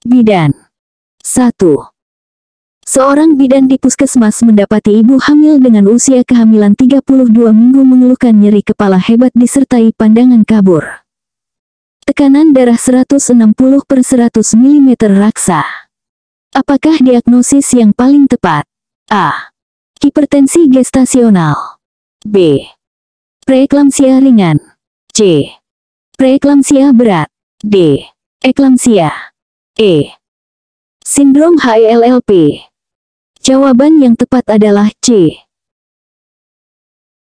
Bidan. 1. Seorang bidan di puskesmas mendapati ibu hamil dengan usia kehamilan 32 minggu mengeluhkan nyeri kepala hebat disertai pandangan kabur. Tekanan darah 160/100 mm raksa. Apakah diagnosis yang paling tepat? A. Hipertensi gestasional. B. Preeklamsia ringan. C. Preeklamsia berat. D. Eklamsia. E. Sindrom HELLP. Jawaban yang tepat adalah C.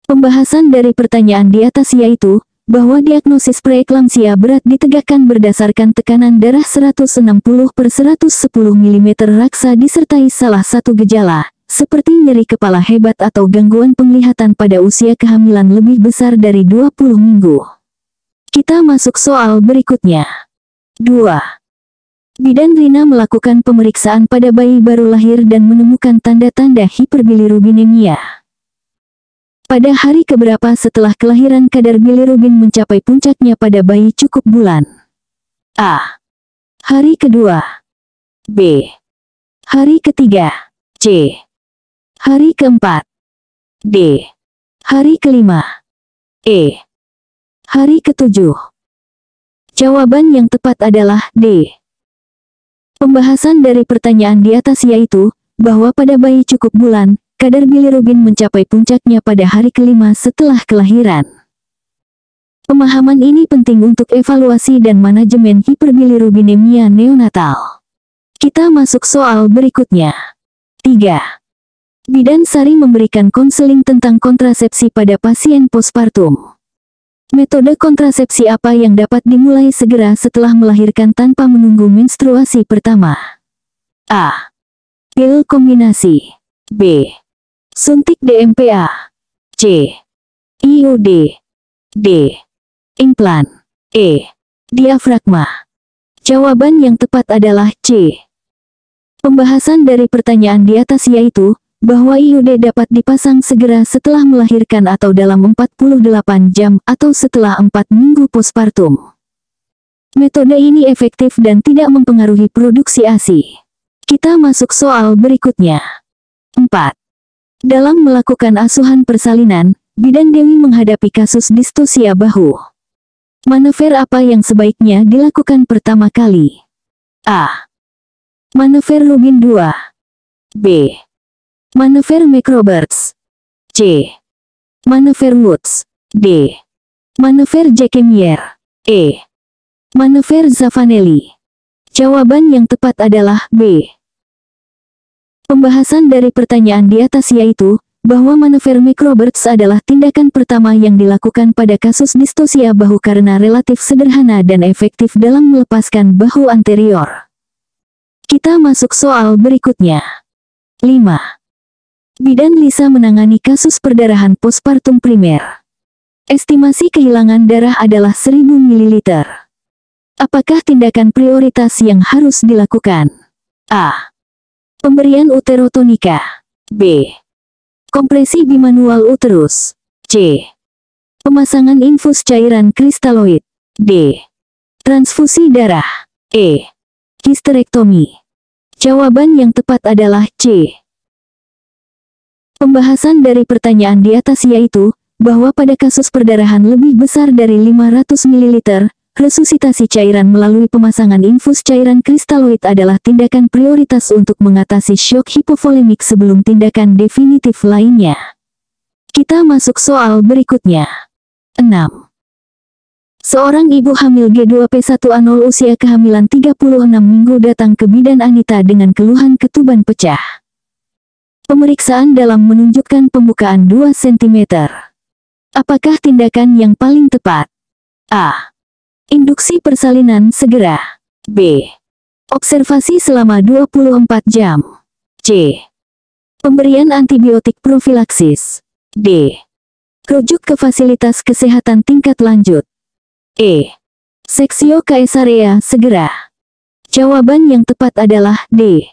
Pembahasan dari pertanyaan di atas yaitu, bahwa diagnosis preeklamsia berat ditegakkan berdasarkan tekanan darah 160/110 mm raksa disertai salah satu gejala, seperti nyeri kepala hebat atau gangguan penglihatan pada usia kehamilan lebih besar dari 20 minggu. Kita masuk soal berikutnya. 2. Bidan Rina melakukan pemeriksaan pada bayi baru lahir dan menemukan tanda-tanda hiperbilirubinemia. Pada hari keberapa setelah kelahiran kadar bilirubin mencapai puncaknya pada bayi cukup bulan? A. Hari kedua. B. Hari ketiga. C. Hari keempat. D. Hari kelima. E. Hari ketujuh. Jawaban yang tepat adalah D. Pembahasan dari pertanyaan di atas yaitu, bahwa pada bayi cukup bulan, kadar bilirubin mencapai puncaknya pada hari kelima setelah kelahiran. Pemahaman ini penting untuk evaluasi dan manajemen hiperbilirubinemia neonatal. Kita masuk soal berikutnya. 3. Bidan Sari memberikan konseling tentang kontrasepsi pada pasien postpartum. Metode kontrasepsi apa yang dapat dimulai segera setelah melahirkan tanpa menunggu menstruasi pertama? A. Pil kombinasi. B. Suntik DMPA. C. IUD. D. Implan. E. Diafragma. Jawaban yang tepat adalah C. Pembahasan dari pertanyaan di atas yaitu, bahwa IUD dapat dipasang segera setelah melahirkan atau dalam 48 jam atau setelah 4 minggu postpartum. Metode ini efektif dan tidak mempengaruhi produksi ASI. Kita masuk soal berikutnya. 4. Dalam melakukan asuhan persalinan, Bidan Dewi menghadapi kasus distosia bahu. Manever apa yang sebaiknya dilakukan pertama kali? A. Manever Rubin 2. B. Manever Macroberts. C. Manever Woods. D. Manever Jacquemier. E. Manever Zavanelli. Jawaban yang tepat adalah B. Pembahasan dari pertanyaan di atas yaitu, bahwa manever Macroberts adalah tindakan pertama yang dilakukan pada kasus distosia bahu karena relatif sederhana dan efektif dalam melepaskan bahu anterior. Kita masuk soal berikutnya. 5. Bidan Lisa menangani kasus perdarahan postpartum primer. Estimasi kehilangan darah adalah 1000 ml. Apakah tindakan prioritas yang harus dilakukan? A. Pemberian uterotonika. B. Kompresi bimanual uterus. C. Pemasangan infus cairan kristaloid. D. Transfusi darah. E. Histerektomi. Jawaban yang tepat adalah C. Pembahasan dari pertanyaan di atas yaitu, bahwa pada kasus perdarahan lebih besar dari 500 ml, resusitasi cairan melalui pemasangan infus cairan kristaloid adalah tindakan prioritas untuk mengatasi syok hipovolemik sebelum tindakan definitif lainnya. Kita masuk soal berikutnya. 6. Seorang ibu hamil G2P1A0 usia kehamilan 36 minggu datang ke Bidan Anita dengan keluhan ketuban pecah. Pemeriksaan dalam menunjukkan pembukaan 2 cm. Apakah tindakan yang paling tepat? A. Induksi persalinan segera. B. Observasi selama 24 jam. C. Pemberian antibiotik profilaksis. D. Rujuk ke fasilitas kesehatan tingkat lanjut. E. Seksio kaesarea segera. Jawaban yang tepat adalah D.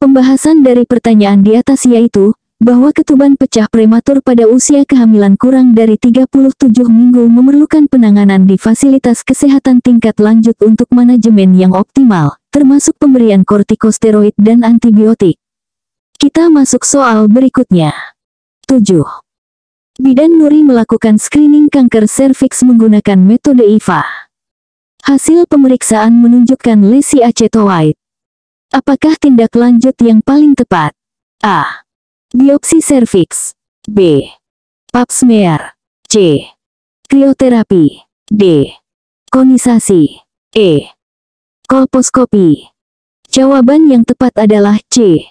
Pembahasan dari pertanyaan di atas yaitu, bahwa ketuban pecah prematur pada usia kehamilan kurang dari 37 minggu memerlukan penanganan di fasilitas kesehatan tingkat lanjut untuk manajemen yang optimal, termasuk pemberian kortikosteroid dan antibiotik. Kita masuk soal berikutnya. 7. Bidan Nuri melakukan screening kanker serviks menggunakan metode IVA. Hasil pemeriksaan menunjukkan lesi acetoide. Apakah tindak lanjut yang paling tepat? A. Biopsi serviks. B. Pap smear. C. Krioterapi. D. Konisasi. E. Kolposkopi. Jawaban yang tepat adalah C.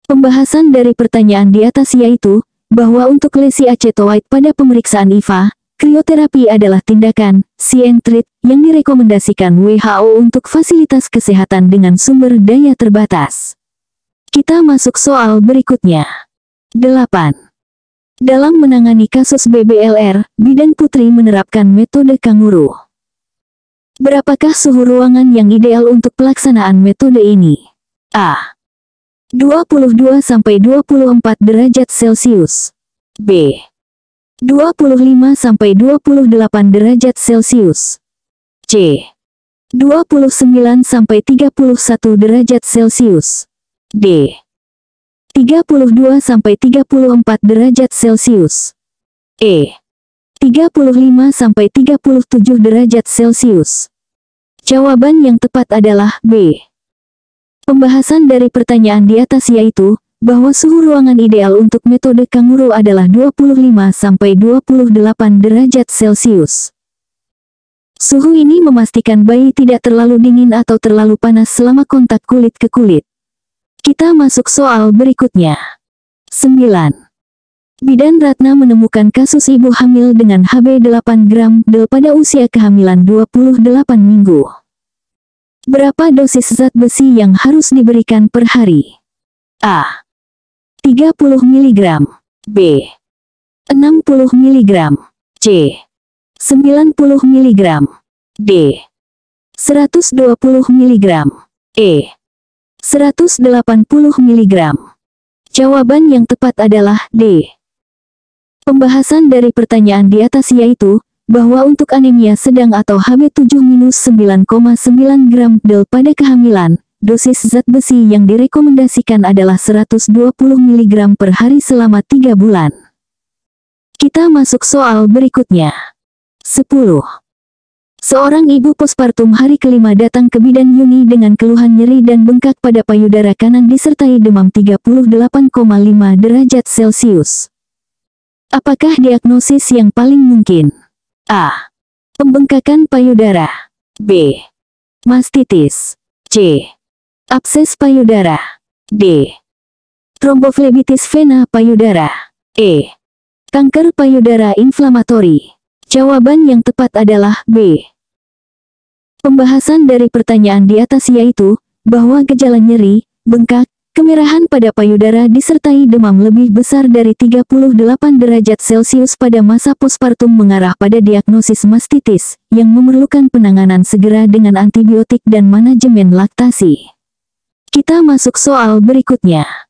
Pembahasan dari pertanyaan di atas yaitu, bahwa untuk lesi acetoide pada pemeriksaan IVA, krioterapi adalah tindakan, treat, yang direkomendasikan WHO untuk fasilitas kesehatan dengan sumber daya terbatas. Kita masuk soal berikutnya. 8. Dalam menangani kasus BBLR, Bidan Putri menerapkan metode kanguru. Berapakah suhu ruangan yang ideal untuk pelaksanaan metode ini? A. 22-24 derajat Celcius. B. 25-28 derajat Celcius. C. 29-31 derajat Celcius. D. 32-34 derajat Celcius. E. 35-37 derajat Celcius. Jawaban yang tepat adalah B. Pembahasan dari pertanyaan di atas yaitu, bahwa suhu ruangan ideal untuk metode kanguru adalah 25-28 derajat Celcius. Suhu ini memastikan bayi tidak terlalu dingin atau terlalu panas selama kontak kulit ke kulit. Kita masuk soal berikutnya. 9. Bidan Ratna menemukan kasus ibu hamil dengan HB 8 gram del pada usia kehamilan 28 minggu. Berapa dosis zat besi yang harus diberikan per hari? A. 30 mg. B. 60 mg. C. 90 mg. D. 120 mg. E. 180 mg. Jawaban yang tepat adalah D. Pembahasan dari pertanyaan di atas yaitu, bahwa untuk anemia sedang atau HB7-9,9 gram del pada kehamilan, dosis zat besi yang direkomendasikan adalah 120 mg per hari selama 3 bulan. Kita masuk soal berikutnya. 10. Seorang ibu pospartum hari kelima datang ke Bidan Yuni dengan keluhan nyeri dan bengkak pada payudara kanan disertai demam 38,5 derajat Celcius. Apakah diagnosis yang paling mungkin? A. Pembengkakan payudara. B. Mastitis. C. Abses payudara. D. Tromboflebitis vena payudara. E. Kanker payudara inflamatori. Jawaban yang tepat adalah B. Pembahasan dari pertanyaan di atas yaitu, bahwa gejala nyeri, bengkak, kemerahan pada payudara disertai demam lebih besar dari 38 derajat Celcius pada masa pospartum mengarah pada diagnosis mastitis, yang memerlukan penanganan segera dengan antibiotik dan manajemen laktasi. Kita masuk soal berikutnya.